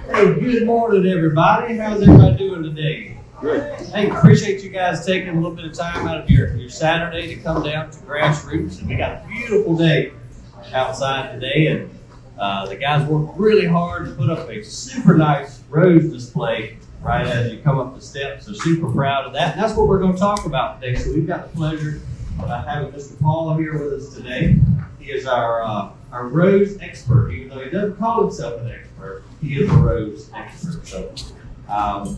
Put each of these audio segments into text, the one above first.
Hey, good morning, everybody. How's everybody doing today? Good. Hey, appreciate you guys taking a little bit of time out of your Saturday to come down to Grassroots. And we got a beautiful day outside today, and the guys worked really hard to put up a super nice rose display right as you come up the steps. So super proud of that. And that's what we're going to talk about today. So we've got the pleasure of having Mr. Paul here with us today. He is our rose expert. Even though he doesn't call himself an expert, he is a rose expert. So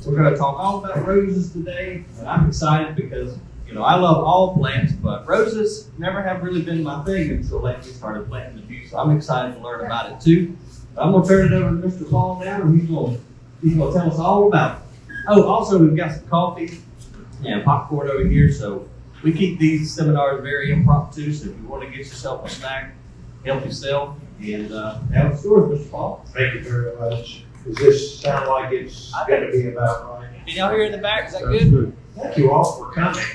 we're going to talk all about roses today. And I'm excited because, you know, I love all plants, but roses never have really been my thing until lately started planting a few. So I'm excited to learn about it too. But I'm going to turn it over to Mr. Paul now, and he's going to tell us all about it. Oh, also, we've got some coffee and popcorn over here. So we keep these seminars very impromptu. So if you want to get yourself a snack, help yourself, and have the story, Mr. Paul. Thank you very much. Does this sound like it's going to be about right? Can y'all hear in the back? Is that Sounds good? Thank you all for coming.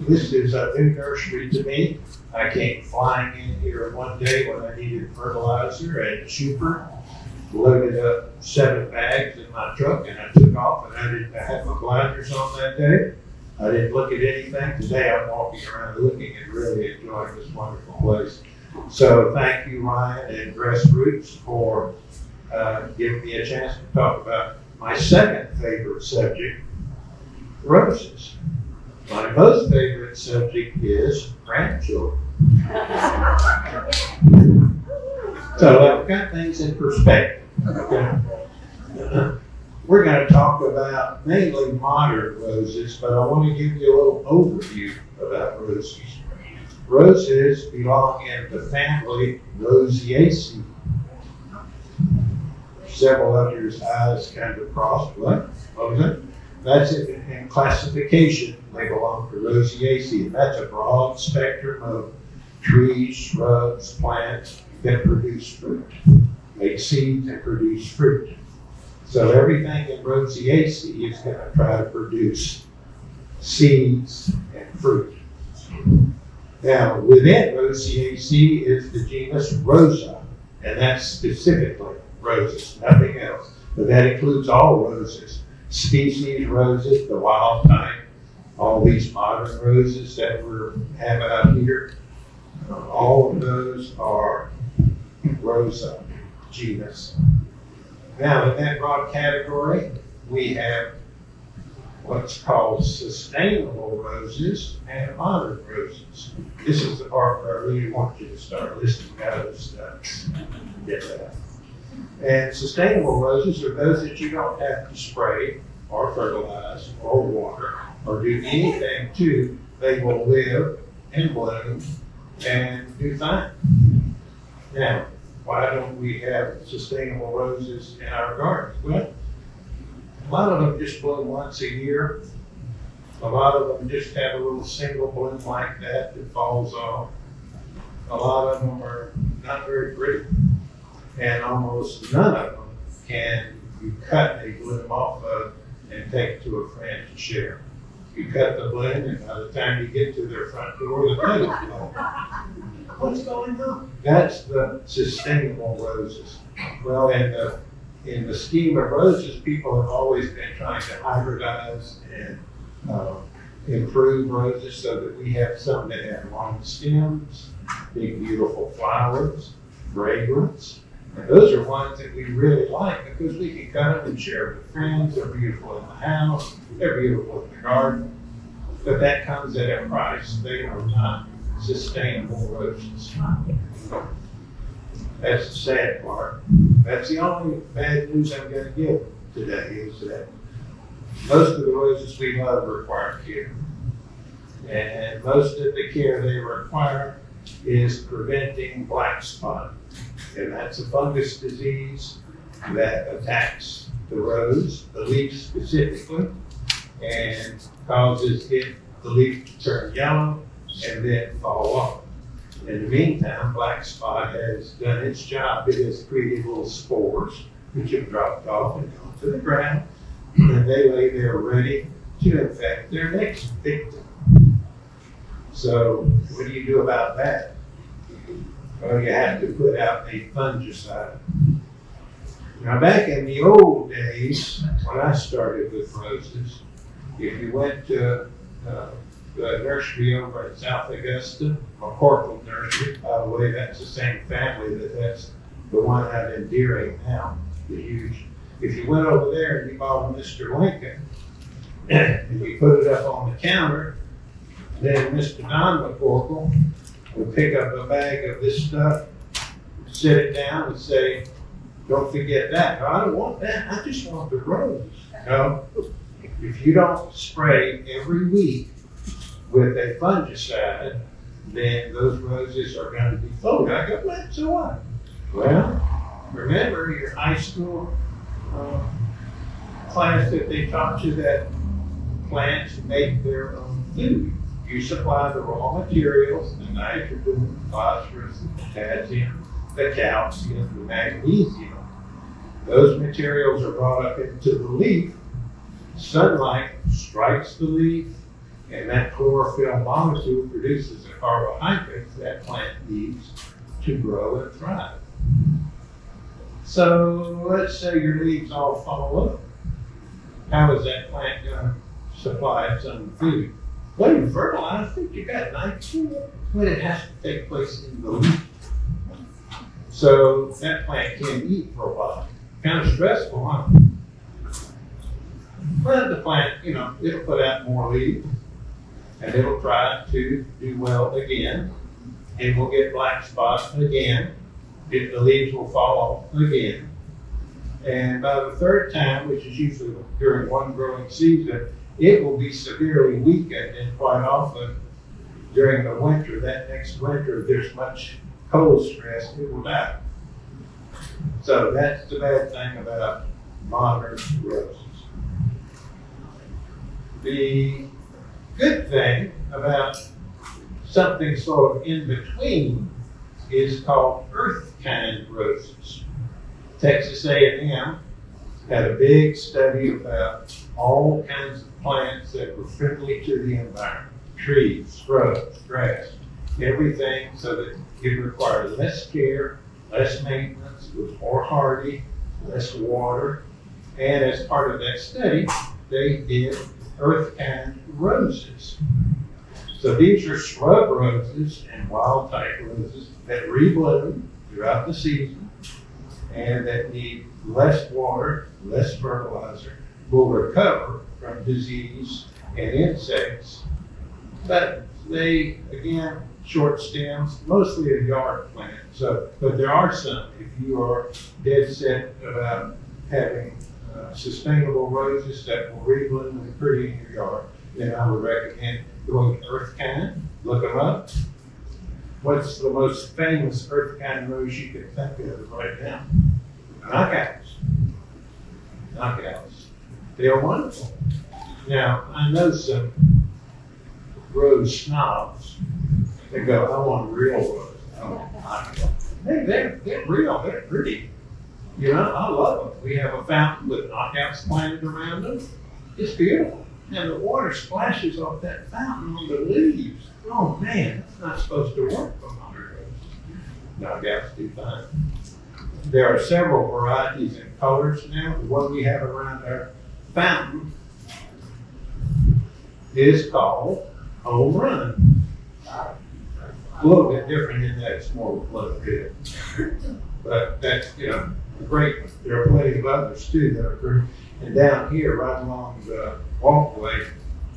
This is a new nursery to me. I came flying in here one day when I needed fertilizer and super, loaded up 7 bags in my truck, and I took off, and I didn't have my blinders on that day. I didn't look at anything. Today I'm walking around looking and really enjoying this wonderful place. So thank you, Ryan and Grassroots, for giving me a chance to talk about my second favorite subject, roses. My most favorite subject is grandchildren. So I've got things in perspective. Okay? We're going to talk about mainly modern roses, but I want to give you a little overview about roses. Roses belong in the family Rosariaceae. Several of your eyes kind of crossed. What was it? That's in classification. They belong to Rosariaceae. That's a broad spectrum of trees, shrubs, plants that produce fruit, make seeds and produce fruit. So everything in Rosariaceae is going to try to produce seeds and fruit. Now, within Rosariaceae is the genus Rosa, and that's specifically roses, nothing else. But that includes all roses, species roses, the wild type, all these modern roses that we have out here. All of those are Rosa genus. Now, in that broad category, we have what's called sustainable roses and modern roses. This is the part where I really want you to start listening to other stuff. Get that. And sustainable roses are those that you don't have to spray or fertilize or water or do anything to. They will live and bloom and do fine. Now, why don't we have sustainable roses in our gardens? Well, a lot of them just bloom once a year. A lot of them just have a little single bloom like that falls off. A lot of them are not very pretty. And almost none of them can you cut a bloom off of and take to a friend to share. You cut the bloom, and by the time you get to their front door, the bloom is gone. What's going on? That's the sustainable roses. Well, in the scheme of roses, people have always been trying to hybridize and improve roses so that we have some that have long stems, big, beautiful flowers, fragrance. And those are ones that we really like because we can cut them and share with friends. They're beautiful in the house. They're beautiful in the garden. But that comes at a price. They are not sustainable roses. That's the sad part. That's the only bad news I'm going to give today is that most of the roses we love require care. And most of the care they require is preventing black spot. And that's a fungus disease that attacks the rose, the leaf specifically, and causes the leaf to turn yellow and then fall off. In the meantime, black spot has done its job. It has created little spores which have dropped off and gone to the ground, and they lay there ready to infect their next victim. So what do you do about that? Well, you have to put out a fungicide. Now, back in the old days, when I started with roses, if you went to the nursery over at South Augusta, McCorkle Nursery, by the way, that's the same family that's the one out in Deering now, the huge. If you went over there and you bought a Mr. Lincoln, and you put it up on the counter, then Mr. Don McCorkle would pick up a bag of this stuff, sit it down and say, don't forget that. No, I don't want that. I just want the rose. No, if you don't spray every week with a fungicide, then those roses are going to be folded. I go, what? So what? Well, remember your high school class that they taught you that plants make their own food. You supply the raw materials, the nitrogen, the phosphorus, the potassium, the calcium, the magnesium. Those materials are brought up into the leaf. Sunlight strikes the leaf, and that chlorophyll molecule produces a carbohydrate that plant needs to grow and thrive. So let's say your leaves all fall up. How is that plant going to supply its own food? Well, you fertilize it, you got nitrogen, but it has to take place in the leaf. So that plant can't eat for a while. Kind of stressful, huh? But the plant, it'll put out more leaves, and it'll try to do well again. It will get black spots again. The leaves will fall off again. And by the third time, which is usually during one growing season, it will be severely weakened, and quite often during the winter, that next winter, if there's much cold stress, it will die. So that's the bad thing about modern roses. The good thing about something sort of in between is called earth-kind roses. Texas A&M had a big study about all kinds of plants that were friendly to the environment. Trees, shrubs, grass, everything so that it required less care, less maintenance, was more hardy, less water. And as part of that study, they did earth-kind roses. So these are shrub roses and wild type roses that rebloom throughout the season and that need less water, less fertilizer, will recover from disease and insects. But they, again, short stems, mostly a yard plant. But there are some, if you are dead set about having sustainable roses that will rebloom and be pretty in your yard, then I would recommend going to earth-kind, look them up. What's the most famous earth-kind rose you can think of right now? Knockouts. Knockouts. They are wonderful. Now, I know some rose snobs that go, I want real rose. I don't want knockouts. Hey, they're real. They're pretty. I love them. We have a fountain with knockouts planted around them. It's beautiful. And the water splashes off that fountain on the leaves. Oh man, that's not supposed to work for modern roses. Knockouts do fine. There are several varieties and colors now. The one we have around our fountain is called Home Run. A little bit different in that it's more blood red. But that's, great. There are plenty of others too that are great. And down here, right along the walkway,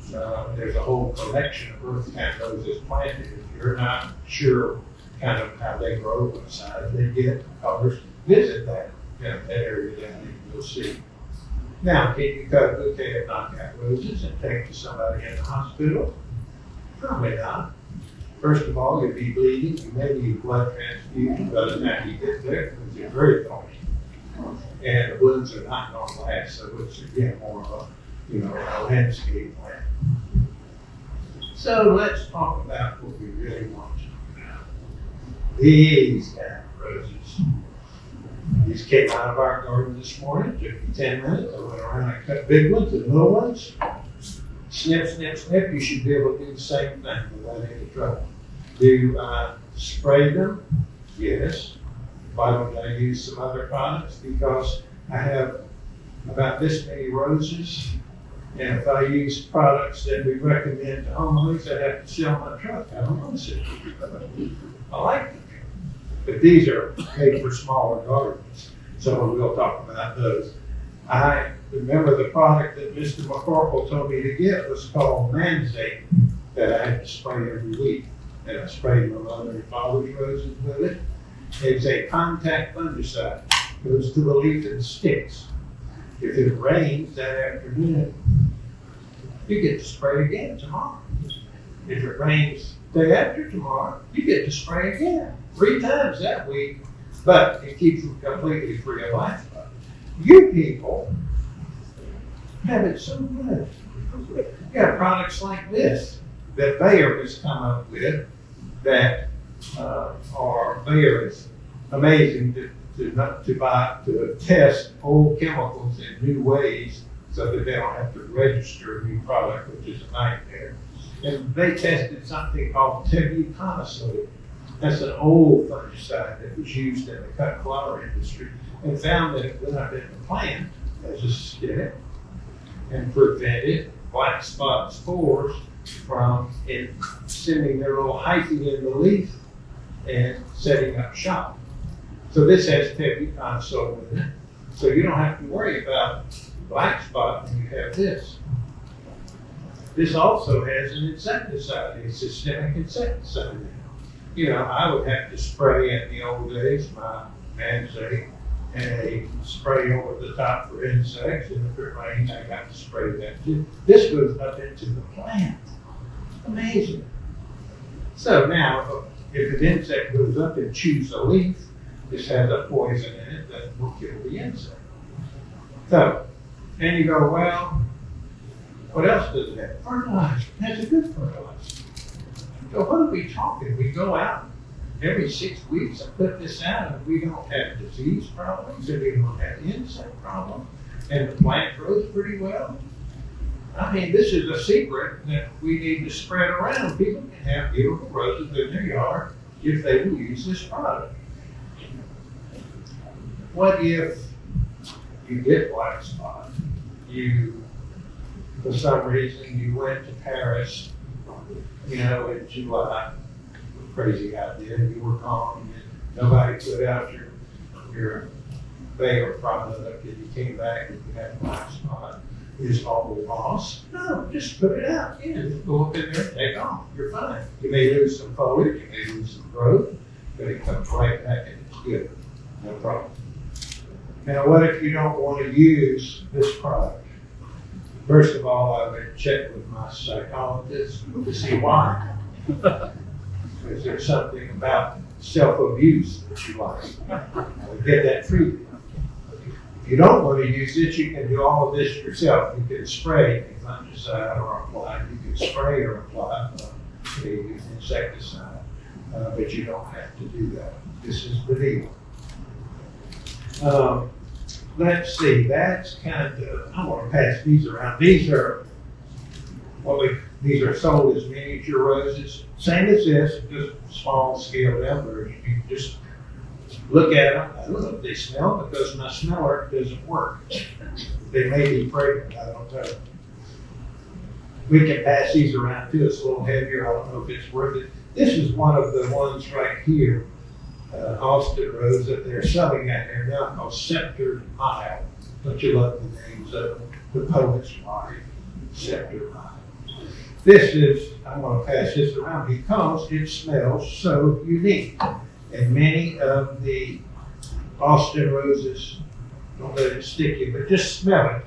there's a whole collection of earth-kind roses planted. If you're not sure kind of how they grow, what size they get, colors, visit that area down there. You'll see. Now, can you cut a bouquet of knockout roses and take to somebody in the hospital? Probably not. First of all, you'll be bleeding. You may need blood transfusion by the time you get there because you're very thorny. And the wounds are not going to last, so it's again more of a landscape plant. So let's talk about what we really want to talk about. These kind of roses. These came out of our garden this morning. It took me 10 minutes. I went around and cut big ones and little ones. Snip, snip, snip. You should be able to do the same thing without any trouble. Do I spray them? Yes. Why don't I use some other products? Because I have about this many roses, and if I use products that we recommend to homeowners, I have to sell my truck. I don't want to sell it. I like them. But these are made for smaller gardens, so we'll talk about those. I remember the product that Mr. McCorkle told me to get was called Manzate, that I had to spray every week. And I sprayed my mother and father's roses with it. It's a contact fungicide. Goes to the leaf and sticks. If it rains that afternoon, you get to spray again tomorrow. If it rains day after tomorrow, you get to spray again 3 times that week, but it keeps them completely free of black spot. You people have it so good. You got products like this that Bayer has come up with that Bayer is amazing to test old chemicals in new ways so that they don't have to register a new product, which is a nightmare. And they tested something called tebuconazole. That's an old fungicide that was used in the cut flower industry, and found that it went up in the plant as a stick and prevented black spot spores from sending their little hyphae in the leaf and setting up shop. So this has tebuconazole in it, so you don't have to worry about black spot when you have this. This also has an insecticide, a systemic insecticide in it. You know, I would have to spray in the old days my Manzate and a spray over the top for insects, and if it rains, I got to spray that too. This goes up into the plant. Amazing. So now, if an insect goes up and chews a leaf, this has a poison in it that will kill the insect. So, and you go, well, what else does it have? Fertilizer. That's a good fertilizer. So what are we talking? We go out every 6 weeks and put this out, and we don't have disease problems, and we don't have insect problems, and the plant grows pretty well. I mean, this is a secret that we need to spread around. People can have beautiful roses in their yard if they will use this product. What if you get black spot? For some reason, you went to Paris, in July. Crazy idea. You were gone, and nobody put out your Bayer product, and you came back and you had black spot. Is all lost? No, just put it out. Yeah, just go up in there and take off. You're fine. You may lose some foliage, you may lose some growth, but it comes right back and it's good. No problem. Now, what if you don't want to use this product? First of all, I would check with my psychologist to see why. Is there something about self-abuse that you like? I would get that treated. If you don't want to use it, you can do all of this yourself. You can spray a fungicide or apply. You can spray or apply the insecticide, but you don't have to do that. This is the deal. Let's see. That's kind of. I want to pass these around. These are sold as miniature roses. Same as this, just small scale down version. You can just look at them. I don't know if they smell because my smeller doesn't work. They may be fragrant, I don't know. We can pass these around too. It's a little heavier. I don't know if it's worth it. This is one of the ones right here, Austin Rose, that they're selling out here now called Scepter Mile. Don't you love the names of them? The poet's wife, Scepter Mile. I'm going to pass this around because it smells so unique. And many of the Austin roses, don't let it stick you, but just smell it.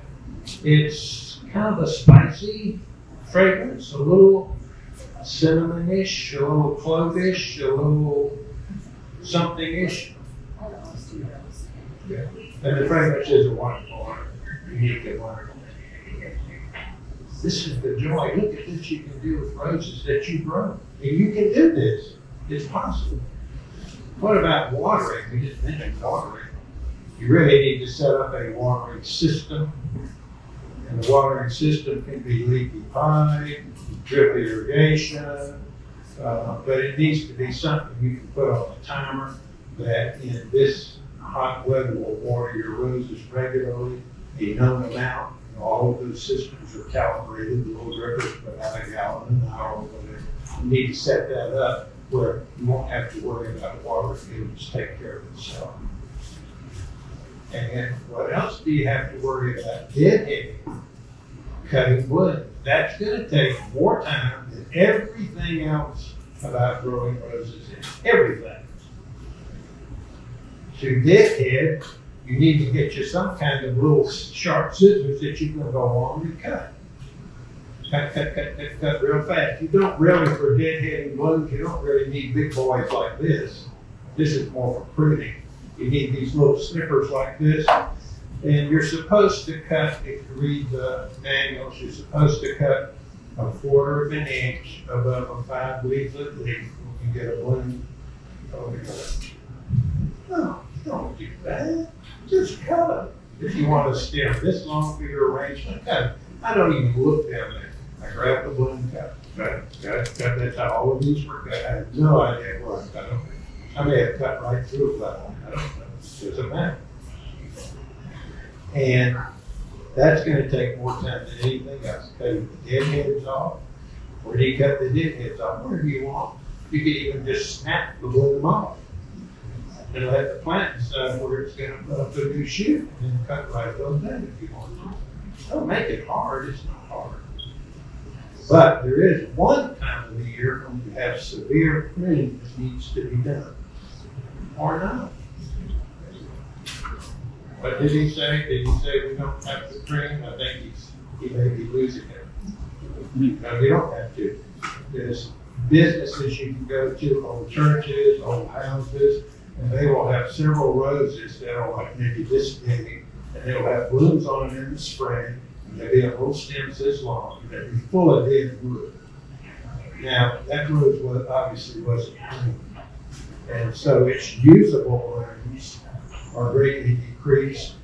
It's kind of a spicy fragrance, a little cinnamon-ish, a little clove-ish, a little something-ish. Yeah. And the fragrance is a wonderful, unique and wonderful. This is the joy. Look at this you can do with roses that you grow. And you can do this. It's possible. What about watering? We just mentioned watering. You really need to set up a watering system. And the watering system can be leaky pipe, drip irrigation, but it needs to be something you can put on a timer that in this hot weather will water your roses regularly, a known amount. All of those systems are calibrated, the little drippers for about a gallon an hour or whatever. You need to set that up where you won't have to worry about water, it'll just take care of itself. And what else do you have to worry about? Deadheading, cutting wood. That's going to take more time than everything else about growing roses in. Everything. To deadhead, you need to get you some kind of little sharp scissors that you can go along and cut. Cut real fast. You don't really, for deadheading blooms, you don't really need big boys like this. This is more for pruning. You need these little snippers like this. And you're supposed to cut, if you read the manuals, you're supposed to cut 1/4 of an inch above a 5-leaflet leaf when you get a bloom. No, don't do that. Just cut them. If you want a stem this long for your arrangement, cut it. I don't even look down there. I grab the bloom, cut. That's how all of these were cut. I have no idea where I cut them. I may have cut right through a flat one. I don't know. It doesn't matter. And that's going to take more time than anything else. Cutting the deadheads off. Where do you cut the deadheads off? Wherever you want. You can even just snap the bloom off. And let the plant decide where it's going to put up a new shoot, and then cut right those in if you want to. Don't make it hard, it's not hard. But there is one time of the year when you have severe pruning that needs to be done. Or not. What did he say? Did he say we don't have to prune? I think he may be losing it. No, you don't have to. There's businesses you can go to, old churches, old houses, and they will have several roses that are like maybe this big, and they'll have blooms on them in the spring, and they'll be little stems this long, and they'll be full of dead wood. Now, that rose obviously wasn't pruned, and so its usable blooms are greatly decreased.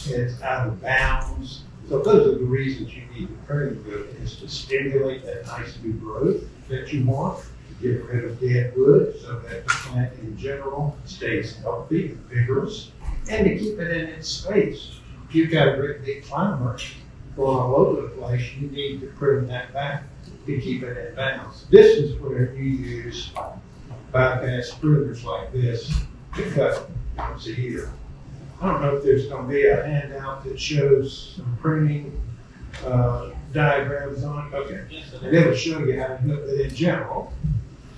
It's out of bounds. So those are the reasons you need the pruning good, is to stimulate that nice new growth that you want, to get rid of dead wood so that the plant in general stays healthy and vigorous, and to keep it in its space. If you've got a great big climber going all over the place, you need to prune that back to keep it in balance. This is where you use bypass pruners like this to cut once a year. I don't know if there's going to be a handout that shows some pruning diagrams on it. Okay, and it'll show you how to do it. But in general,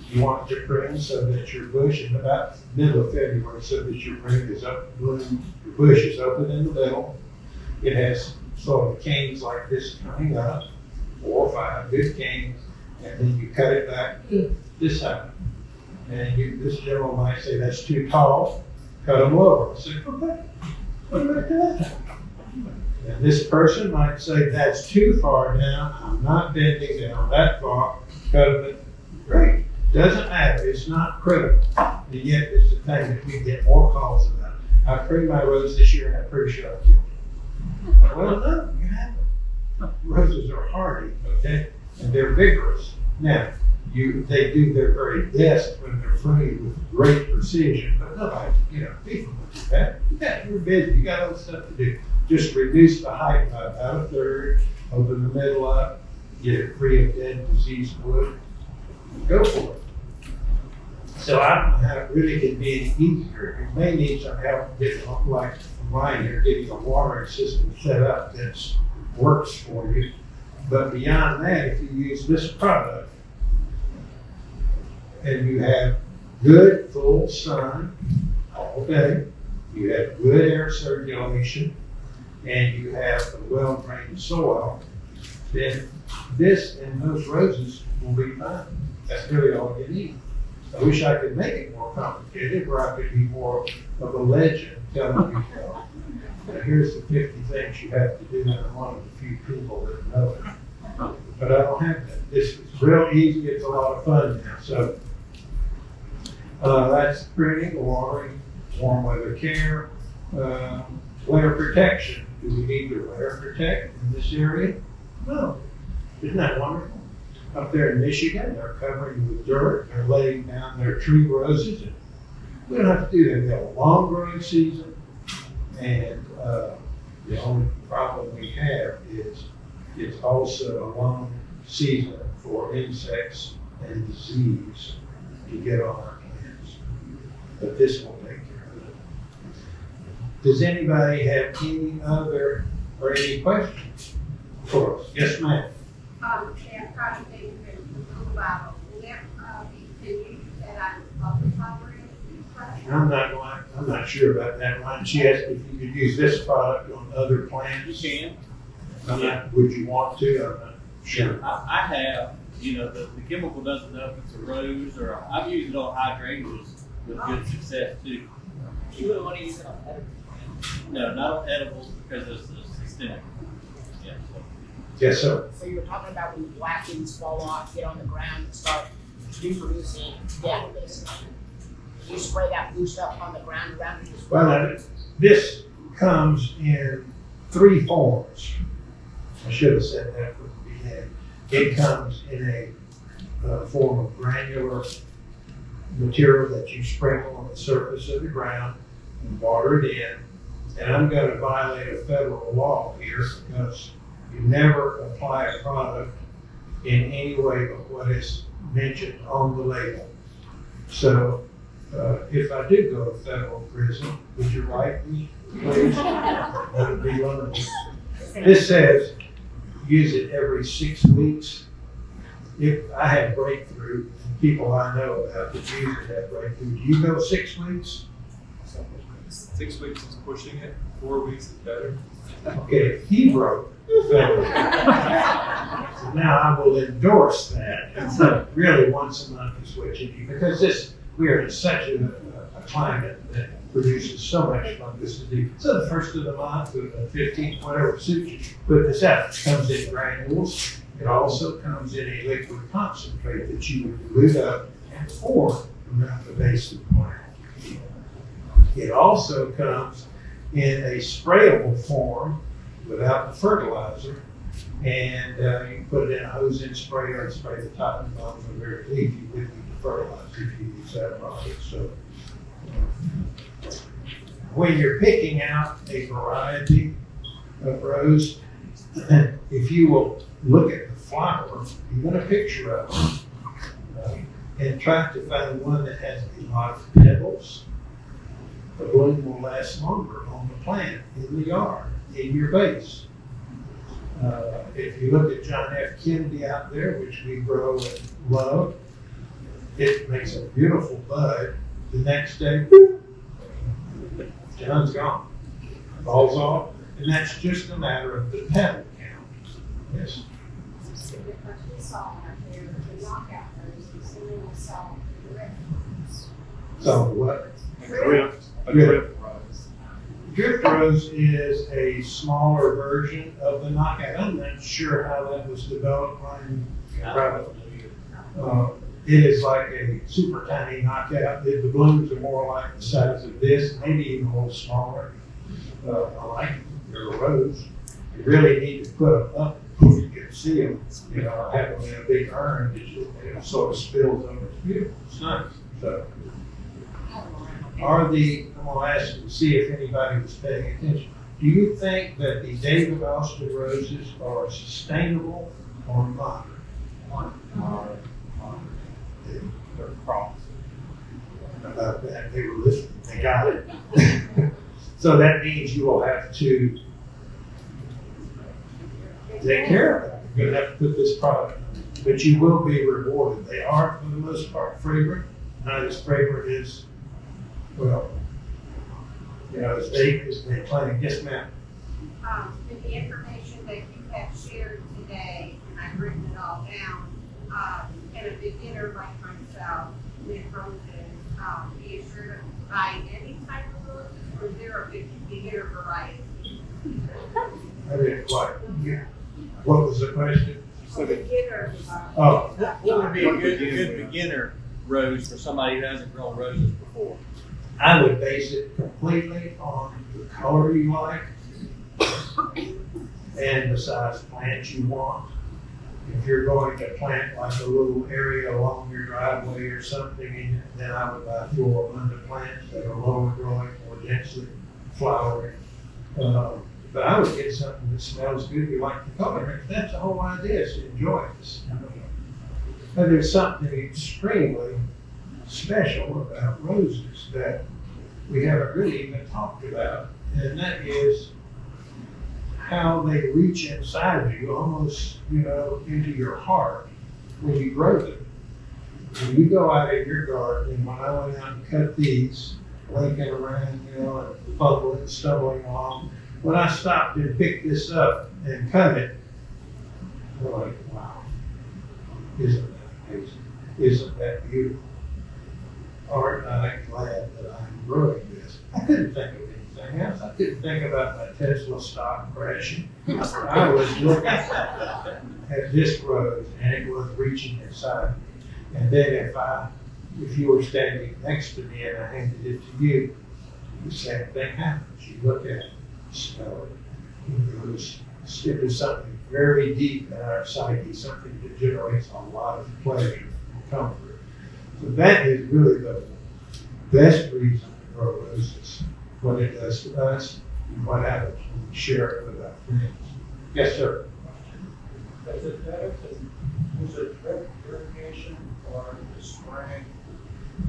you want to prune so that your bush in about middle of February, so that your prune is up, bloom, your bush is open in the middle. It has sort of canes like this coming up, 4 or 5 good canes, and then you cut it back this high. And this gentleman might say that's too tall, cut them lower. I say, okay, what about that? And this person might say that's too far down, I'm not bending down that far, cut them. Great, doesn't matter, it's not critical. And yet it's the thing that we get more calls about. I pruned my rose this year and I'm pretty sure I killed it. Well, no, you haven't. Roses are hardy, okay, and they're vigorous. Now, they do their very best when they're pruned with great precision, but nobody, people would do that. You're busy, you got other stuff to do. Just reduce the height by about 1/3, open the middle up, get it free of dead, diseased wood, go for it. So I don't know how it really can be any easier. You may need some help getting, like mine here, getting a watering system set up that works for you. But beyond that, if you use this product and you have good full sun all day, you have good air circulation, and you have a well-drained soil, then this and those roses will be fine. That's really all you need. I wish I could make it more complicated, where I could be more of a legend telling you, now here's the 50 things you have to do, and I'm one of the few people that know it. But I don't have that. This is real easy, it's a lot of fun now. So that's pruning, watering, warm weather care, layer protection. Do we need to layer protect in this area? No. Isn't that wonderful? Up there in Michigan, they're covering with dirt, they're laying down their tree roses. And we don't have to do that. We have a long growing season, And the only problem we have is it's also a long season for insects and disease to get on our plants. But this will take care of it. Does anybody have any other or any questions for us? Yes, ma'am. Yeah, probably things in the Bible. Will that be used at a public library? I'm not sure about that, Ryan. She asked if you could use this product on other plants. You can. Would you want to? I'm not sure. I have, the chemical doesn't know if it's a rose or I've used it on hydrangeas with good success too. You wouldn't want to use it on edibles? No, not on edibles because it's systemic. Yeah. Yes, sir. So you were talking about when black leaves fall off, get on the ground, and start reproducing dead, basically. You spray that blue stuff on the ground around it as well? Well, this comes in 3 forms. I should have said that from the beginning. It comes in a form of granular material that you sprinkle on the surface of the ground and water it in. And I'm going to violate a federal law here because you never apply a product in any way but what is mentioned on the label. So if I do go to federal prison, would you write me, please? That would be wonderful. This says use it every 6 weeks. If I had breakthrough, people I know about that use it have breakthrough. Do you go 6 weeks? 6 weeks is pushing it, 4 weeks is better. Okay, if he broke federal. So now I will endorse that. It's not really once a month is what you do because we are in such a climate that produces so much fungus disease. So the first of the month or the 15th, whatever suits you, put this out. It comes in granules. It also comes in a liquid concentrate that you would dilute up and pour around the base of the plant. It also comes in a sprayable form without the fertilizer, and you can put it in a hose-in sprayer and spray the top and bottom of every leaf. You wouldn't need the fertilizer if you use that product. So when you're picking out a variety of rose, if you will look at the flower, you get a picture of it, and try to find one that has a lot of petals. The bloom will last longer on the plant, in the yard, in your vase. If you look at John F. Kennedy out there, which we grow and love, it makes a beautiful bud. The next day, whoop, John's gone, falls off, and that's just a matter of the petal count. Yes. We saw out there the knockout roses, and then we saw the red ones. So what? A drift rose. Drift rose is a smaller version of the knockout. I'm not sure how that was developed. It is like a super tiny knockout. The blooms are more like the size of this, maybe even a little smaller. I like your rose. You really need to put them up so you can see them. Have them in a big urn that it sort of spills over. It's beautiful. It's nice. So, I'm going to ask you to see if anybody was paying attention. Do you think that the David Austin roses are sustainable or modern? They're crops. About that, they were listening. They got it. So that means you will have to take care of it. You're going to have to put this product on. But you will be rewarded. They are, for the most part, fragrant. Not as fragrant as, as they claim. Yes, ma'am. In the information that you have shared today, and I've written it all down, can a beginner like myself with roses be assured to buy any type of roses, or is there a beginner variety? I didn't quite. What was the question? Beginner. What would be a good beginner rose for somebody who hasn't grown roses before? I would base it completely on the color you like and the size plant you want. If you're going to plant like a little area along your driveway or something, then I would buy floribunda plants that are lower growing, more densely flowering. But I would get something that smells good, you like the color. That's the whole idea, is to enjoy this. But there's something extremely special about roses that we haven't really even talked about, and that is how they reach inside you, almost, into your heart when you grow them. When you go out in your garden, and when I went out and cut these, linking around, and fumbling and stumbling along, when I stopped and picked this up and cut it, I'm like, wow, isn't that amazing? Isn't that beautiful? Aren't I glad that I'm growing this? I couldn't think of anything else. I couldn't think about my Tesla stock crashing. I was looking at this rose, and it was reaching inside me. And then if you were standing next to me and I handed it to you, the same thing happens. You look at it, smell it. It was something very deep in our psyche, something that generates a lot of pleasure and comfort. So that is really the best reason to grow roses. What it does to us and what happens when we share it with our friends. Yes, sir. Is it better to use a drip irrigation or the spraying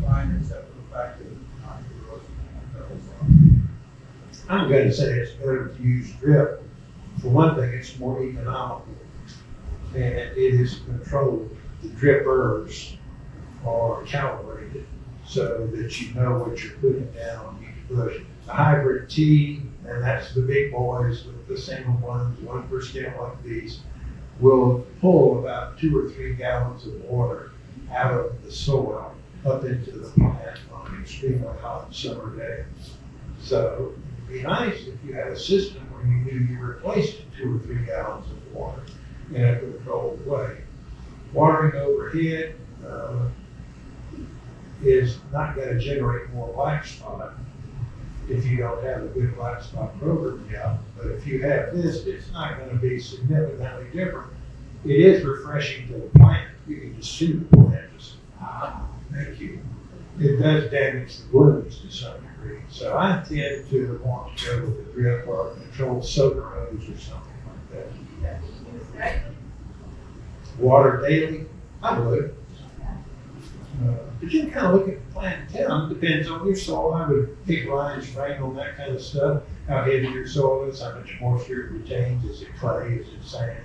line, except for the fact that it's not growing? I'm going to say it's better to use drip. For one thing, it's more economical, and it is controlled. The drippers are calibrated so that you know what you're putting down on each bush. The hybrid tea, and that's the big boys with the single ones, 1 per stem like these, will pull about 2 or 3 gallons of water out of the soil up into the plant on an extremely hot summer day. So it'd be nice if you had a system where you knew you replaced 2 or 3 gallons of water in a controlled way. Watering overhead is not going to generate more black spot if you don't have a good black spot program yet. But if you have this, it's not going to be significantly different. It is refreshing to the plant. You can just see the plant just, thank you. It does damage the blooms to some degree. So I tend to want to go with a drip or a controlled soaker hose or something like that. Water daily, I would. But you can kind of look at the plant and tell. It depends on your soil. I would pick lines, frame on that kind of stuff. How heavy your soil is, how much moisture it retains. Is it clay? Is it sand?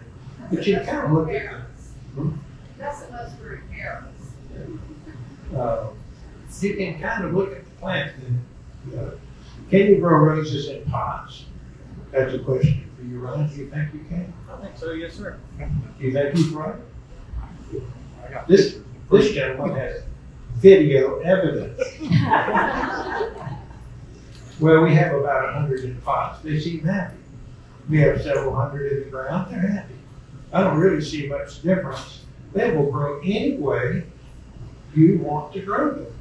But you can kind of look at the. That's the most for repairs. You can kind of look at the plant and can you grow roses in pots? That's a question for you, Ryan. Do you think you can? I think so, yes, sir. Do you think he's right? This gentleman has video evidence. Well, we have about 100 in pots. They seem happy. We have several hundred in the ground. They're happy. I don't really see much difference. They will grow any way you want to grow them,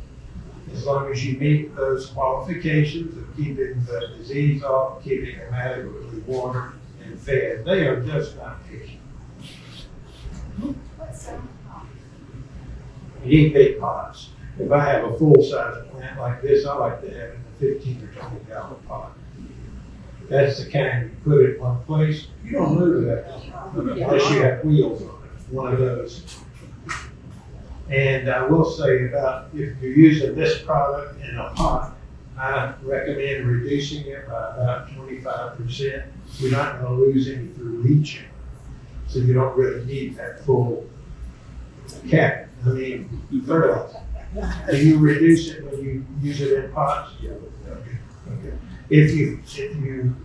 as long as you meet those qualifications of keeping the disease off, keeping them adequately watered and fed. They are just not picky. You need big pots. If I have a full-size plant like this, I like to have it in a 15 or 20 gallon pot. That's the kind you put it in one place. You don't move that unless you have wheels on it. One of those. And I will say about if you're using this product in a pot, I recommend reducing it by about 25%. You're not going to lose any through leaching. So you don't really need that full fertilizer. Do you reduce it when you use it in pots? Yeah. Okay. If you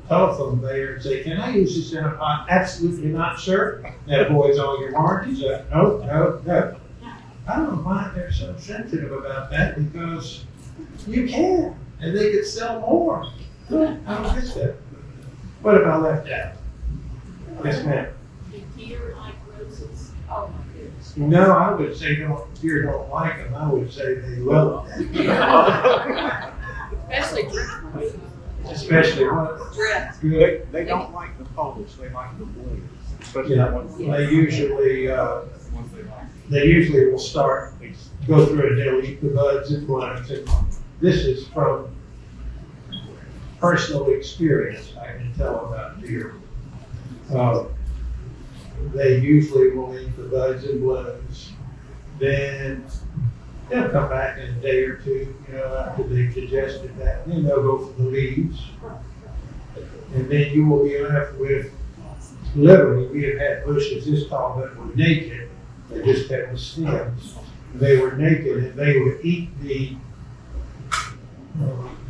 telephone there and say, can I use this in a pot? Absolutely not, sir. That boy's all your warranties up. No. I don't know why they're so sensitive about that, because you can, and they could sell more. I don't get that. What have I left out? Yes, ma'am. Do deer like roses? Oh my goodness. No, I would say deer don't like them. I would say they love them. Especially drip. Especially what? Drip. Good. They don't like the polish, they like the blues. Especially Yeah, the ones they usually will go through and delete the buds and blooms. And this is from personal experience, I can tell about deer. They usually will eat the buds and blooms. Then they'll come back in a day or two, after they've digested that, and then they'll go for the leaves. And then you will be left with, literally, we have had bushes this tall that were naked. They just had the stems. They were naked, and they would eat the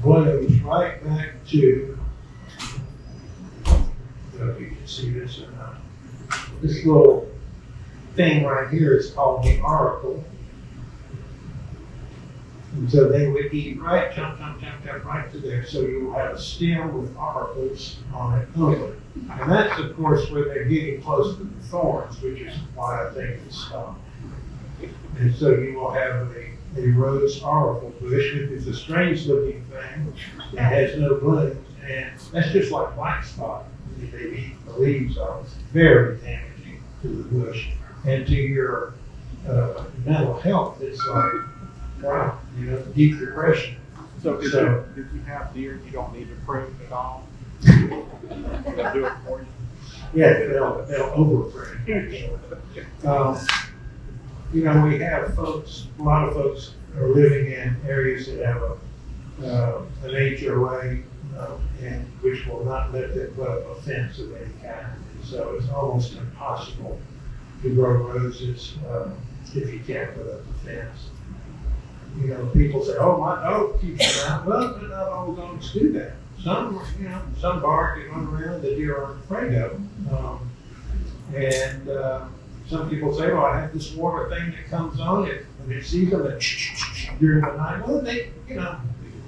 blooms right back to, I don't know if you can see this or not. This little thing right here is called the auricle. And so they would eat right, jump, right to there. So you will have a stem with auricles on it only. And that's, of course, where they're getting close to the thorns, which is why I think it's stopped. And so you will have a rose auricle bush, which is a strange looking thing. It has no blooms, and that's just like black spot. They eat the leaves off. It's very damaging to the bush and to your mental health. It's like, wow, deep depression. So if you have deer, you don't need to prune at all? They'll do it for you? Yeah, they'll over-prune. We have folks, a lot of folks are living in areas that have an HOA, and which will not let them put up a fence of any kind. And so it's almost impossible to grow roses if you can't put up a fence. People say, "Oh, my dog keeps them out." Well, but not all dogs do that. Some bark and run around the deer aren't afraid of them. Some people say, "Well, I have this water thing that comes on it, and it sees them during the night." Well,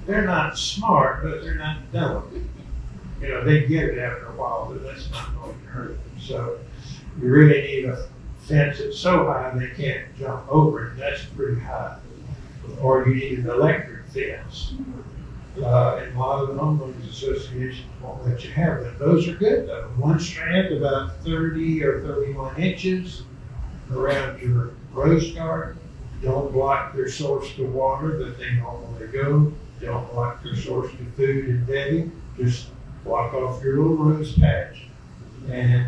they're not smart, but they're not dumb. They get it after a while, but that's not going to hurt them. So you really need a fence that's so high they can't jump over it. That's pretty high. Or you need an electric fence. And a lot of the homeowners associations won't let you have them. Those are good though. One strand about 30 or 31 inches around your rose garden. Don't block their source to water that they normally go. Don't block their source to food and bedding. Just block off your little rose patch. And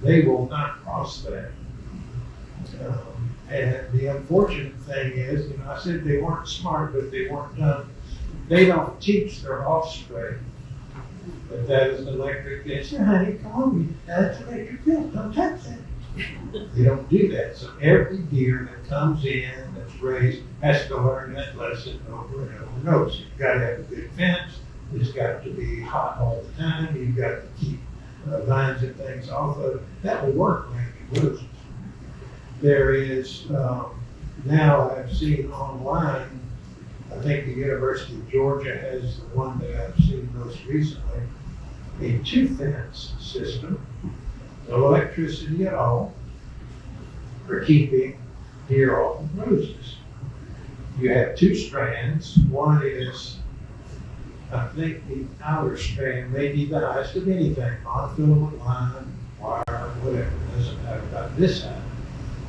they will not cross that. And the unfortunate thing is, I said they weren't smart, but they weren't dumb. They don't teach their offspring that is an electric fence. "Here, honey, come on, that's an electric fence, don't touch that." They don't do that. So every deer that comes in, that's raised, has to learn that lesson over and over and over. So you've got to have a good fence. It's got to be hot all the time. You've got to keep vines and things off of it. That will work like roses. There is, now I've seen online, I think the University of Georgia has the one that I've seen most recently, a two-fence system, no electricity at all, for keeping deer off of roses. You have two strands. One is, I think the outer strand may be the highest of anything, monofilament line, wire, whatever, it doesn't matter about this side.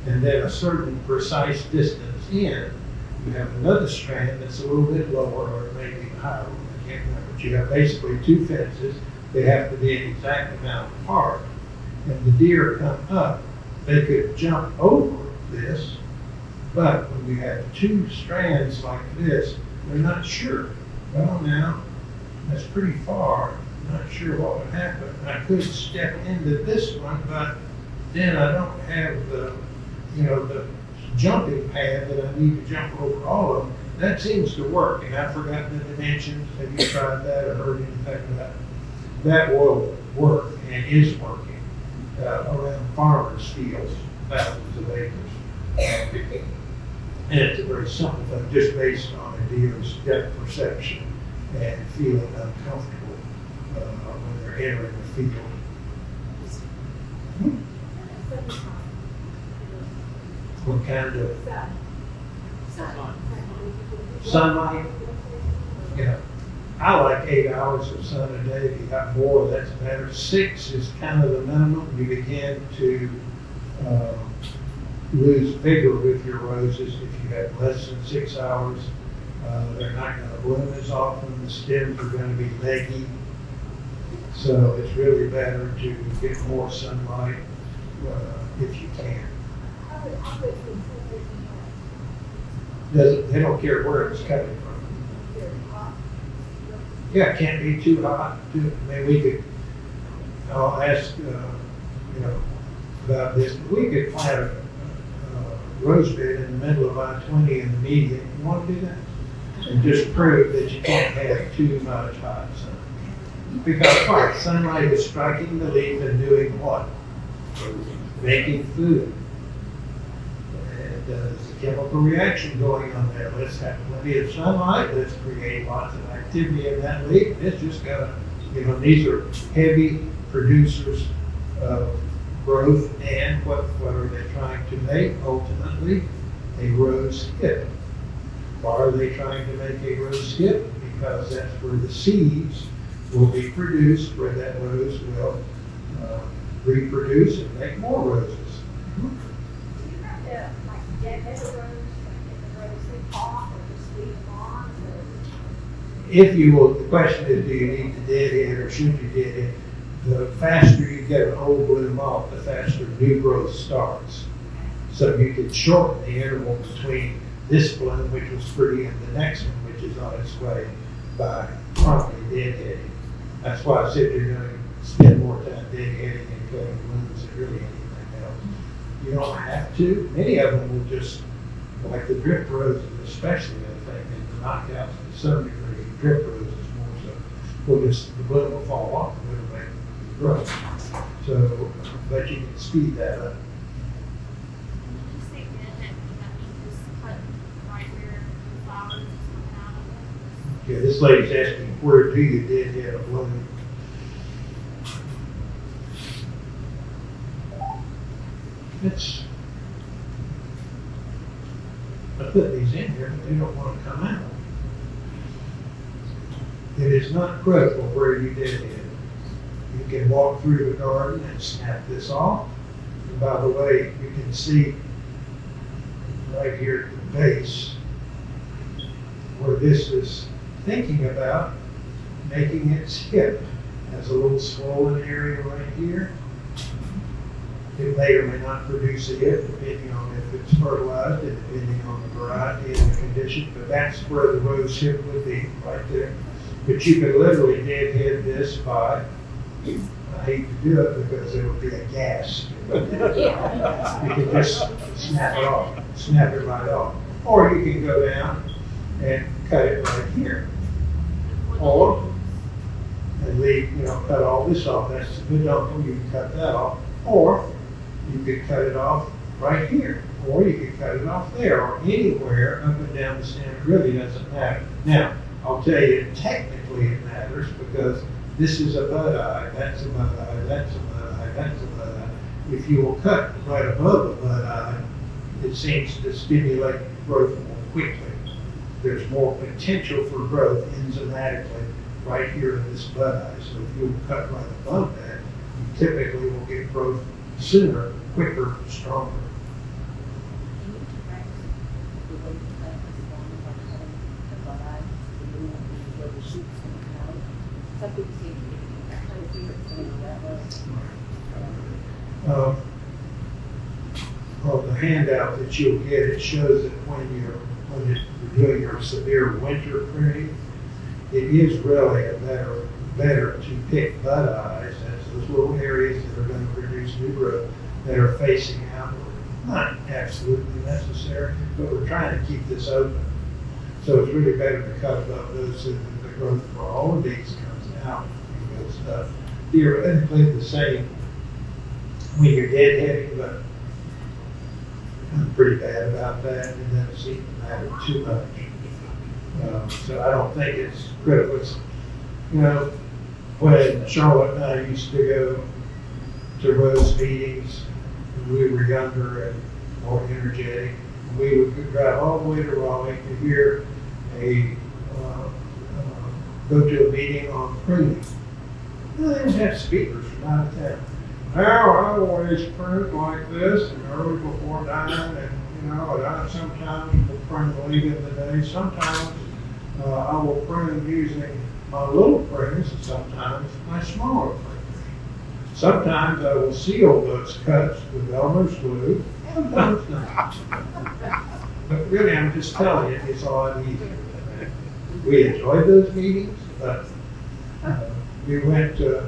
And then a certain precise distance in, you have another strand that's a little bit lower, or it may be higher, I can't remember. But you have basically two fences. They have to be an exact amount apart. And the deer come up. They could jump over this, but when you have two strands like this, they're not sure. Well, now, that's pretty far. I'm not sure what would happen. I could step into this one, but then I don't have the jumping pad that I need to jump over all of them. That seems to work, and I've forgotten the dimensions. Have you tried that or heard anything about it? That will work and is working around farmers' fields, thousands of acres. And it's a very simple thing, just based on a deer's depth perception and feeling uncomfortable when they're entering the field. What kind of sunlight? I like 8 hours of sun a day. If you got more, that's better. 6 is kind of the minimum. You begin to lose vigor with your roses if you have less than 6 hours. They're not gonna bloom as often, the stems are gonna be leggy. So it's really better to get more sunlight, if you can. They don't care where it's coming from. Yeah, it can't be too hot. I mean, we could, I'll ask, about this. We could plant a rose bed in the middle of I-20 in the median. You want to do that? And just prove that you can't have too much hot sun. Because what? Sunlight is striking the leaf and doing what? Making food. And there's a chemical reaction going on there. Let's have plenty of sunlight. Let's create lots of activity in that leaf. It's just got to, these are heavy producers of growth, and what are they trying to make? Ultimately, a rose hip. Why are they trying to make a rose hip? Because that's where the seeds will be produced, where that rose will reproduce and make more roses. Do you have to, like, deadhead a rose, like if the rose is off, or just leave them on, or? If you will, the question is, do you need to deadhead or should you deadhead? The faster you get an old bloom off, the faster new growth starts. So you can shorten the interval between this bloom, which was pretty, and the next one, which is on its way, by promptly deadheading. That's why I said you're going to spend more time deadheading and cutting blooms than really anything else. You don't have to. Many of them will just, like the drip roses especially, I think, and the knockouts to some degree, drip roses more so, the bloom will fall off and it'll make it grow. So, but you can speed that up. Yeah, this lady's asking, where do you deadhead a bloom? I put these in here, but they don't want to come out. It is not critical where you deadhead. You can walk through the garden and snap this off. And by the way, you can see right here at the base where this is thinking about making its hip. Has a little swollen area right here. It may or may not produce a hip depending on if it's fertilized and depending on the variety and the condition, but that's where the rose hip would be, right there. But you could literally deadhead this by, I hate to do it because there would be a gas. You can just snap it off, snap it right off. Or you can go down and cut it right here. Or, and leave, cut all this off. That's the peduncle, you can cut that off. Or, you could cut it off right here. Or you could cut it off there, or anywhere up and down the stem. It really doesn't matter. Now, I'll tell you, technically it matters because this is a bud eye, that's a bud eye, that's a bud eye, that's a bud eye. If you will cut right above the bud eye, it seems to stimulate growth more quickly. There's more potential for growth enzymatically right here in this bud eye. So if you cut right above that, you typically will get growth sooner, quicker, stronger. Well, the handout that you'll get, it shows that when you're doing your severe winter pruning, it is really better to pick bud eyes, as those little areas that are going to produce new growth that are facing outward. Not absolutely necessary, but we're trying to keep this open. So it's really better to cut above those so that the growth for all of these comes out. Because theoretically the same when you're deadheading, but I'm pretty bad about that. It doesn't seem to matter too much. So I don't think it's critical. It's, when Charlotte and I used to go to rose meetings when we were younger and more energetic, we would drive all the way to Raleigh to hear go to a meeting on pruning. They would have speakers from out of town. Well, I always prune like this and early before dying, and I sometimes will prune late in the day. Sometimes I will prune using my little pruners and sometimes my smaller pruners. Sometimes I will seal those cuts with Elmer's glue, sometimes not. But really, I'm just telling you, it's a lot easier. We enjoyed those meetings, but we went to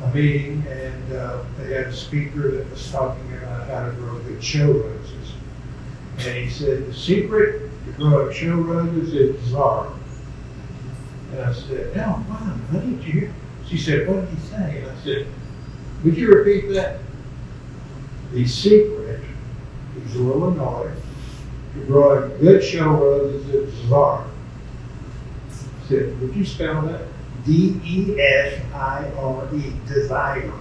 a meeting and they had a speaker that was talking about how to grow good show roses. And he said, the secret to growing show roses is czar. And I said, oh, wow, honey, did you hear? She said, what did he say? And I said, would you repeat that? The secret, he's a little annoyed, to growing good show roses is czar. I said, would you spell that? D-E-S-I-R-E, desire.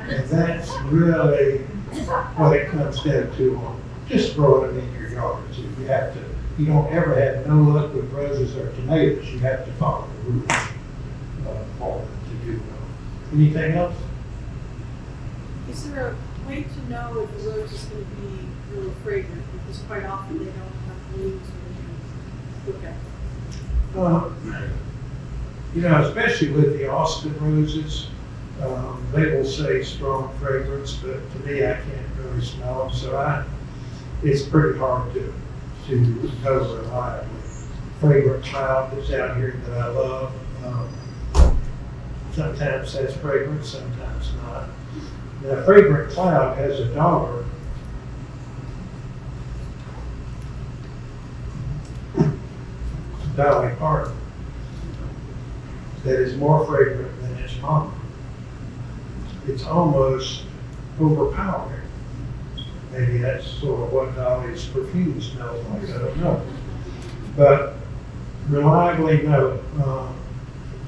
And that's really what it comes down to on just growing them in your yard. So you don't ever have no luck with roses or tomatoes. You have to follow the rules for them to do well. Anything else? Is there a way to know if a rose is going to be really fragrant? Because quite often they don't have leaves when you look at them. Especially with the Austin roses, they will say strong fragrance, but to me, I can't really smell them. So it's pretty hard to know reliably. Fragrant Cloud that's out here that I love. Sometimes has fragrance, sometimes not. Now, Fragrant Cloud has a daughter. Dolly Parton, that is more fragrant than its mama. It's almost overpowering. Maybe that's sort of what Dolly's perfume smells like, I don't know. But reliably, no.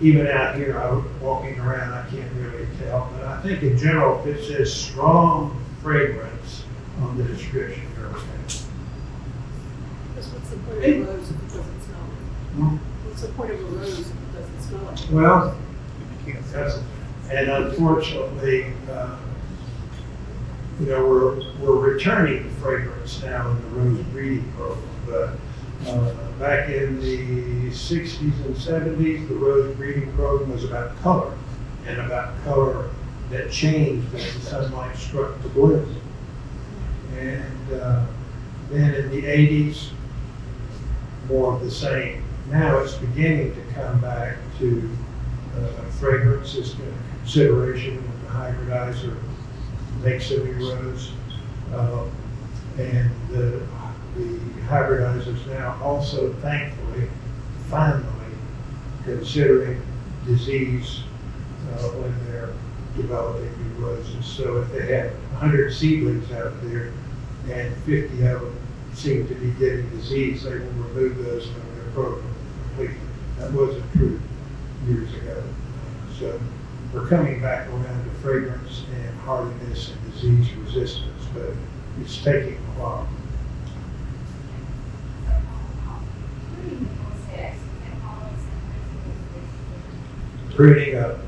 Even out here, walking around, I can't really tell. But I think in general, if it says strong fragrance on the description, you're okay. Because what's the point of a rose if it doesn't smell it? What's the point of a rose if it doesn't smell it? Well, and unfortunately, we're returning to fragrance now in the rose breeding program. But back in the 60s and 70s, the rose breeding program was about color, and about color that changed as the sunlight struck the bloom. And then in the 80s, more of the same. Now it's beginning to come back to fragrance as a consideration when the hybridizer makes a new rose. And the hybridizers now also, thankfully, finally considering disease when they're developing new roses. So if they have 100 seedlings out there and 50 of them seem to be getting disease, they will remove those from their program completely. That wasn't true years ago. So we're coming back around to fragrance and hardiness and disease resistance, but it's taking a while. Pruning up.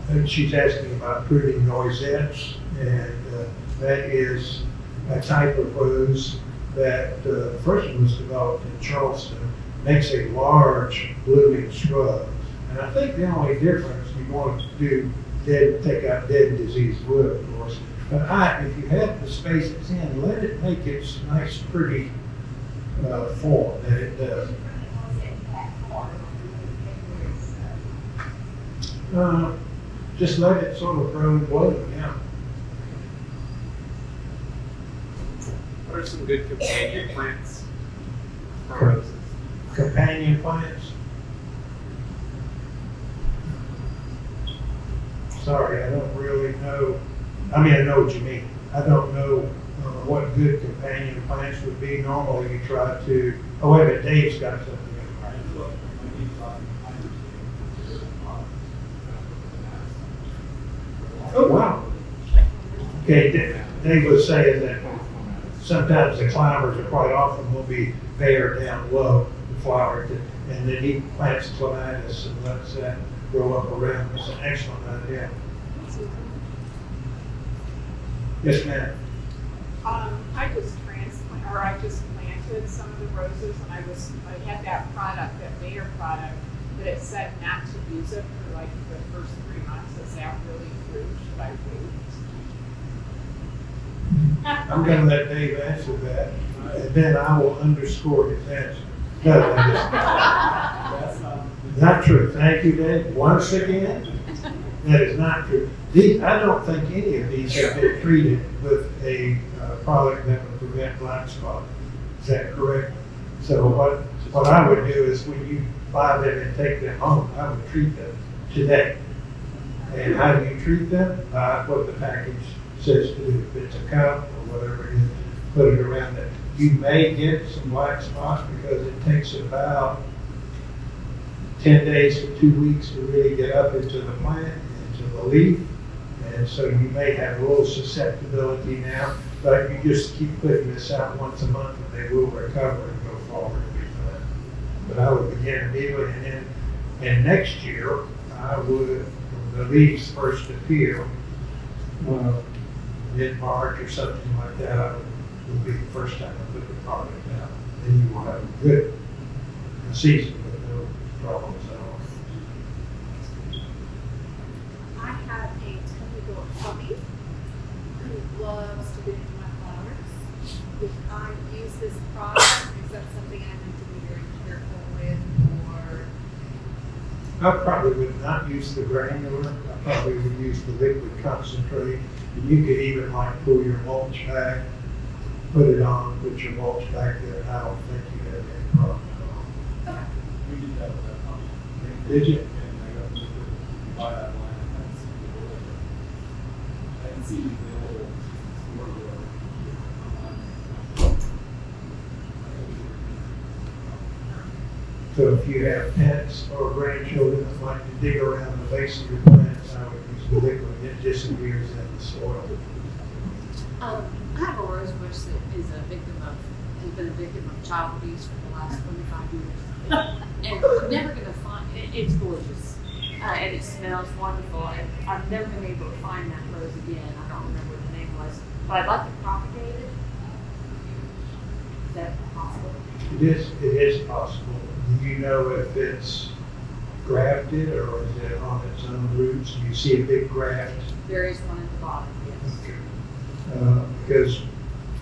And she's asking about pruning noisettes, and that is a type of rose that the first one was developed in Charleston, makes a large blooming shrub. And I think the only difference, you want to do take out dead and diseased wood, of course. But if you have the space it's in, let it make its nice, pretty form that it does. Just let it sort of grow and bloom, yeah. What are some good companion plants for roses? Companion plants? Sorry, I don't really know. I mean, I know what you mean. I don't know what good companion plants would be. Normally you try to, oh wait a minute, Dave's got something. Oh, wow. Okay, Dave was saying that sometimes the climbers are quite often will be bare down low, the flower, and then he plants clematis and lets that grow up around. It's an excellent idea. Yes, ma'am. I just planted some of the roses, and I had that product, that Mayor product, but it said not to use it for like the first 3 months. Is that really true? Should I wait? I'm gonna let Dave answer that, and then I will underscore his answer. No, that is not true. Thank you, Dave. Once again, that is not true. I don't think any of these have been treated with a product that would prevent black spot. Is that correct? So what I would do is when you buy them and take them home, I would treat them today. And how do you treat them? What the package says to do. If it's a cup or whatever it is, put it around it. You may get some black spots because it takes about 10 days to 2 weeks to really get up into the plant, into the leaf. And so you may have a little susceptibility now, but you just keep putting this out once a month and they will recover and go forward and be fine. But I would begin immediately, and next year, I would, when the leaves first appear, mid-March or something like that, would be the first time I put the product out. Then you will have a good season with no problems at all. I have a 10-year-old puppy who loves to get into my flowers. If I use this product, is that something I need to be very careful with, or? I probably would not use the granular. I probably would use the liquid concentrate. And you could even like pull your mulch back, put it on, put your mulch back there, and I don't think you have any problem at all. We did that with that pump. Did you? And I got to buy that line. I can see the old So if you have pets or grandchildren that like to dig around the base of your plants, I would use the liquid. It disappears in the soil. I have a rose bush that has been a victim of child abuse for the last 25 years. And I'm never going to find it's gorgeous. And it smells wonderful. And I've never been able to find that rose again. I don't remember what the name was. But I'd like to propagate it. Is that possible? It is possible. Do you know if it's grafted or is it on its own roots? Do you see a big graft? There is one at the bottom, yes. Okay. Because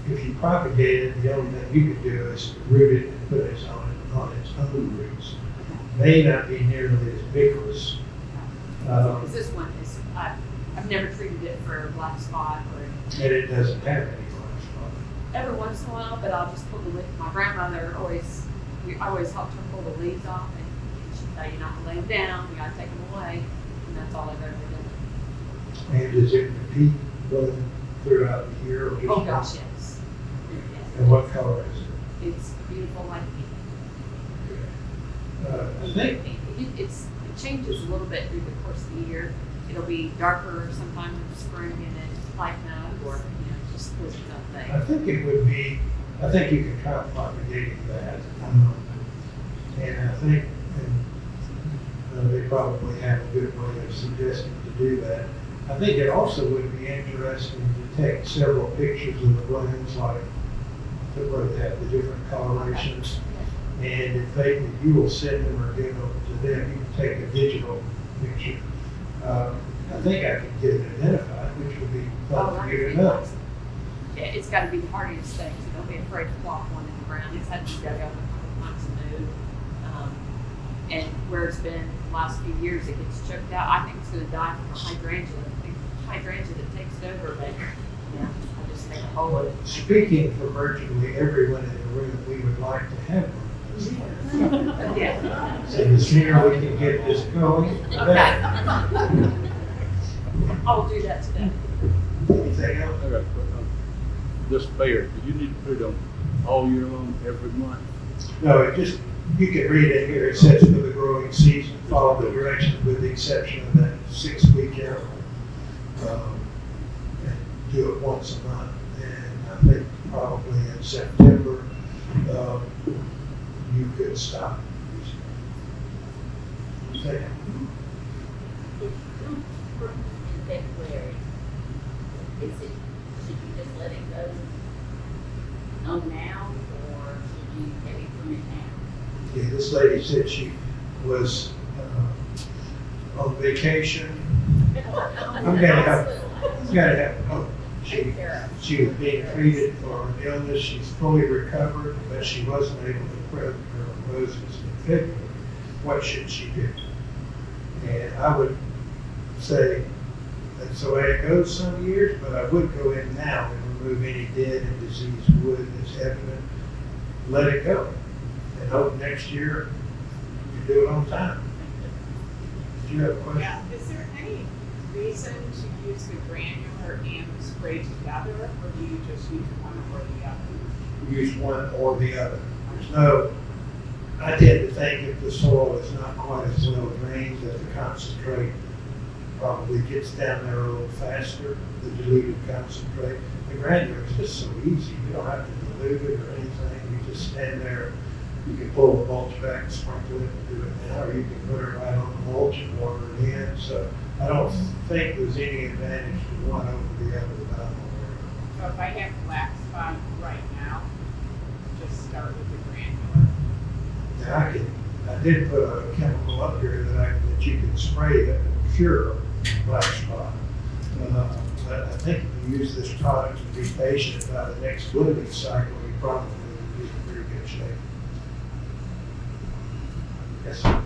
if you propagate it, the only thing you could do is root it and put it on its own roots. May not be nearly as vigorous. Because this one is, I've never treated it for a black spot or And it doesn't have any black spot. every once in a while, but I'll just pull the leaf. My grandmother I always helped her pull the leaves off, and she'd say, you not to lay them down, you gotta take them away, and that's all I've ever done. And does it repeat throughout the year or just? Oh gosh, yes. And what color is it? It's beautiful like pink. I think It changes a little bit through the course of the year. It'll be darker sometime in the spring and then lighten up, or just does its own thing. I think it would be, I think you can try propagating that. And I think they probably have a good way of suggesting to do that. I think it also would be interesting to take several pictures of the blends, like where they have the different colorations. And if you will send them or give them to them, you can take a digital picture. I think I could get it identified, which would be fun for you to know. Yeah, it's got to be the hardiest thing, so don't be afraid to plop one in the ground. It's had to be dug up a couple times and moved. And where it's been the last few years, it gets choked out. I think it's going to die from a hydrangea. Hydrangea that takes it over, but yeah, I just make a hole in it. Speaking for virtually everyone in the room, we would like to have one. Yeah. So the sooner we can get this going, the better. I'll do that today. Anything else? I got a question. This fair, do you need to put it on all year long, every month? No, you can read it here. It says for the growing season, follow the directions with the exception of that 6-week interval. And do it once a month. And I think probably in September, you could stop using it. In February, is it should you just let it go now, or should you take it from it now? Yeah, this lady said she was on vacation. I'm gonna have hope. She was being treated for an illness. She's fully recovered, but she wasn't able to prep her roses in February. What should she do? And I would say that's the way it goes some years, but I would go in now and remove any dead and diseased wood that's evident. Let it go, and hope next year you do it on time. Do you have a question? Yeah, is there any reason to use the granular and the spray together, or do you just use one or the other? Use one or the other. There's no, I tend to think if the soil is not quite as well drained, that the concentrate probably gets down there a little faster, the diluted concentrate. The granular is just so easy. You don't have to dilute it or anything. You just stand there. You can pull the mulch back and sprinkle it and do it now, or you can put it right on the mulch and water it in. So I don't think there's any advantage to one over the other that I'm aware of. So if I have black spot right now, just start with the granular. Now I did put a chemical up here that you can spray that will cure black spot. But I think if you use this product and be patient by the next blooming cycle, you probably will be in pretty good shape. Yes, sir.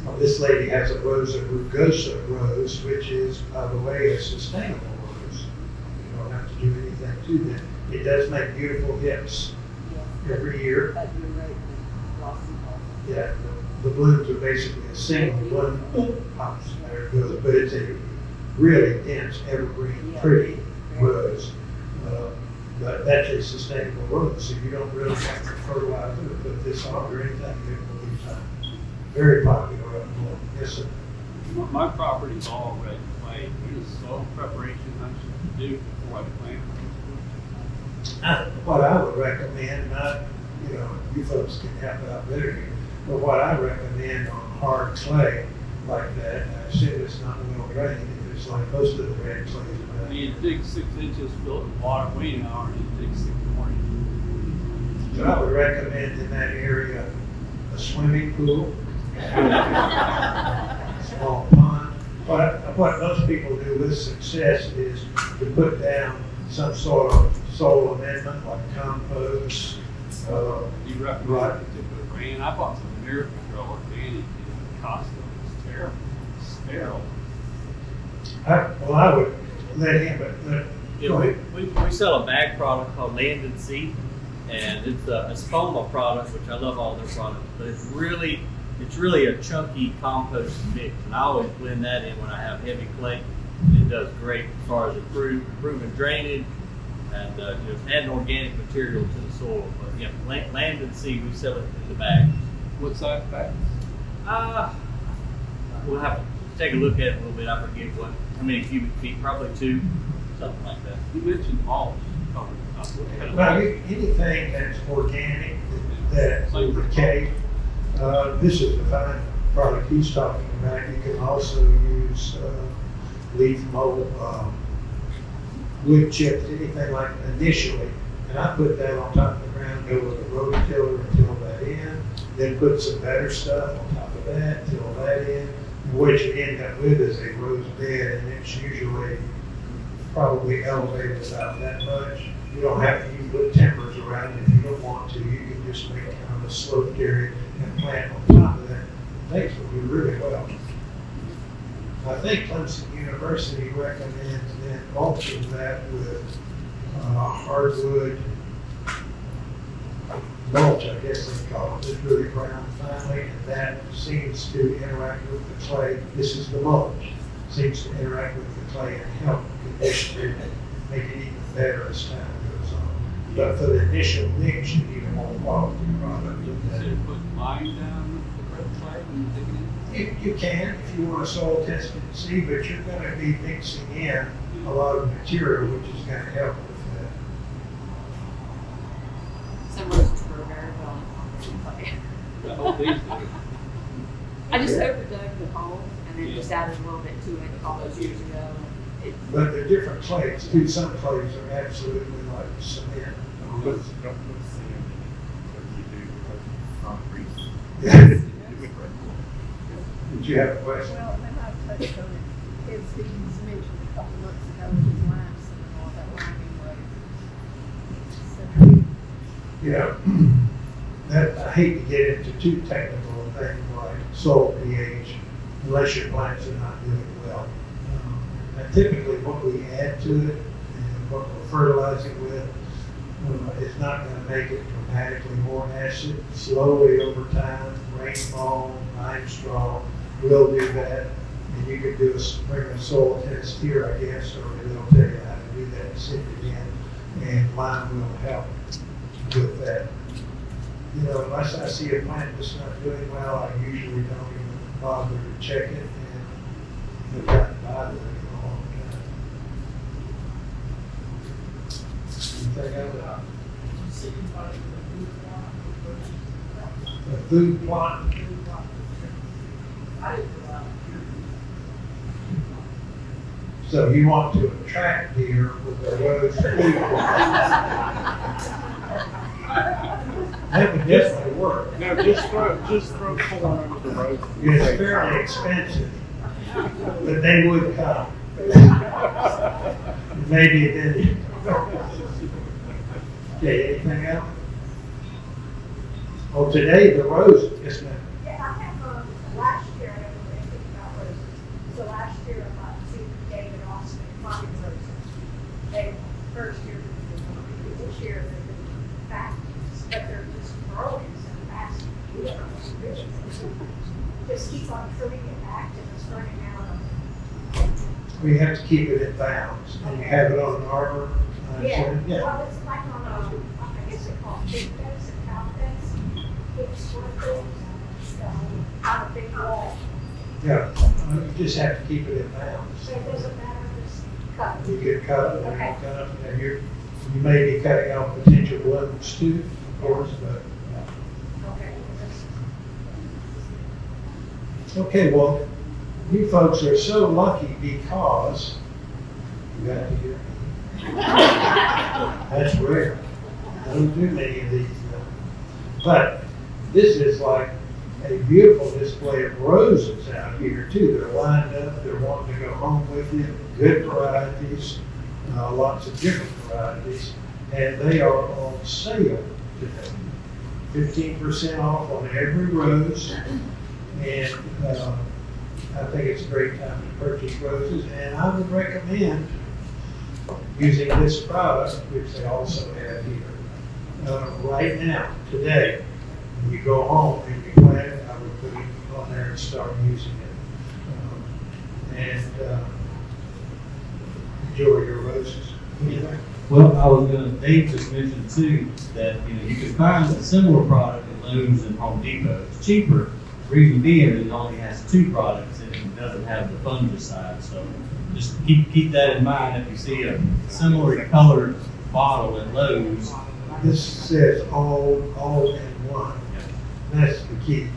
Well, this lady has a Rosa rugosa rose, which is, by the way, a sustainable rose. You don't have to do anything to that. It does make beautiful hips every year. Yeah, the blooms are basically a single bloom, pops, and there it goes. But it's a really dense, evergreen, pretty rose. But that's a sustainable rose, so you don't really have to fertilize it or put this on or anything. It will be fine. Very popular up north. Yes, sir. My property's all red clay. What is soil preparation I should do before I plant? What I would recommend, you folks can help out better here, but what I recommend on hard clay like that, I assume it's not well drained, if it's like most of the red clays around. You dig 6 inches, fill it with water, wait an hour, and you dig 6 more inches. So I would recommend in that area a swimming pool, small pond. What most people do with success is to put down some sort of soil amendment like compost. You recommend to put rain? I bought some Miracle Grow organic in Costco. It's terrible. It's sterile. I would let him, but Yeah, we sell a bag product called Land and Seed, and it's a Spoma product, which I love all their products, but it's really a chunky compost mix, and I always blend that in when I have heavy clay. It does great as far as improving drainage and just adding organic material to the soil. But yeah, Land and Seed, we sell it in the bags. What size bags? We'll have to take a look at it a little bit. I forget how many cubic feet, probably 2, something like that. You mentioned mulch. well, anything that's organic that will decay. This is the fine product he's talking about. You can also use leaf mold, wood chips, anything like that initially. And I put that on top of the ground, go with a rototiller and till that in, then put some better stuff on top of that, till that in. What you end up with is a rose bed, and it's usually probably elevated about that much. You don't have to even put timbers around it if you don't want to. You can just make kind of a sloped area and plant on top of that. Things will do really well. I think Clemson University recommends then mulching that with hardwood mulch, I guess they call it. It's really brown finely, and that seems to interact with the clay. This is the mulch. Seems to interact with the clay and help condition it and make it even better as time goes on. But for the initial mix, you need a more quality product. So you put lime down with the red clay when you dig it in? You can if you want to soil test it and see, but you're going to be mixing in a lot of material, which is gonna help with that. Some roses were very well. I hope these do. I just overdug the hole and then just added a little bit to it all those years ago. But they're different clays too. Some clays are absolutely like cement. Don't put sand in it, but you do put concrete. Yeah. It would break. Did you have a question? Well, and I touched on it, as Steve mentioned a couple months ago, with his lamps and all that lining was. So, Yeah. That, I hate to get into too technical a thing like soil pH, unless your plants are not doing well. And typically what we add to it and what we're fertilizing with is not going to make it dramatically more acid. Slowly over time, rainfall, limestone will do that. And you can do bring a soil test here, I guess, or they'll tell you how to do that, send it in, and lime will help with that. You know, unless I see a plant that's not doing well, I usually don't even bother to check it, and I've gotten by with it a long time. Anything else? A food plot? So you want to attract deer with a rose food plot? That would definitely work. No, just throw corn under the roses. It's fairly expensive, but they would come. Maybe it didn't. Okay, anything else? Oh, today the rose, yes ma'am. yeah, I have, last year, I never really think about roses. So last year, I bought 2 David Austin pocket roses. They, first year, this year, they've been back, but they're just growing so fast. Just keep on trimming it back and it's running out of. We have to keep it in bounds, and you have it on an arbor. Yeah, Yeah. well, it's like on I guess they call it big fence and cow fence. It's one of those, on a big wall. Yeah, you just have to keep it in bounds. So it doesn't matter if it's cut. You get cut, and Okay. you cut, and you may be cutting off potential blooms too, of course, but. Okay. Okay, well, you folks are so lucky because you got to hear me. That's rare. I don't do many of these. But this is like a beautiful display of roses out here too. They're lined up, they're wanting to go home with you. Good varieties, lots of different varieties, and they are on sale today. 15% off on every rose, and I think it's a great time to purchase roses, and I would recommend using this product, which they also have here, right now, today. When you go home and you plant it, I would put it on there and start using it. Enjoy your roses. Anything? Well, I was gonna, Dave just mentioned too, that, you know, you can find a similar product at Lowe's and Home Depot. It's cheaper, reason being it only has 2 products and it doesn't have the fungicide. So just keep that in mind if you see a similarly colored bottle at Lowe's. This says all in one. That's the key.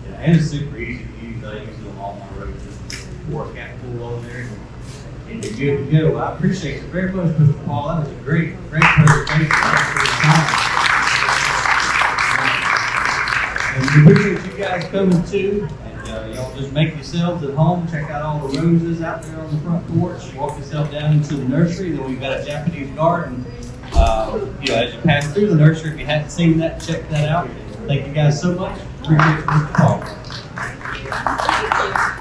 Yeah, and it's super easy to use. I use it on all my roses. Pour a cap full on there and you're good to go. I appreciate it very much, Mr. Paul. That was a great presentation. Thanks for your time. And we appreciate you guys coming too. And y'all just make yourselves at home. Check out all the roses out there on the front porch. Walk yourself down into the nursery. Then we've got a Japanese garden. You know, as you pass through the nursery, if you hadn't seen that, check that out. Thank you guys so much. Appreciate it, Mr. Paul.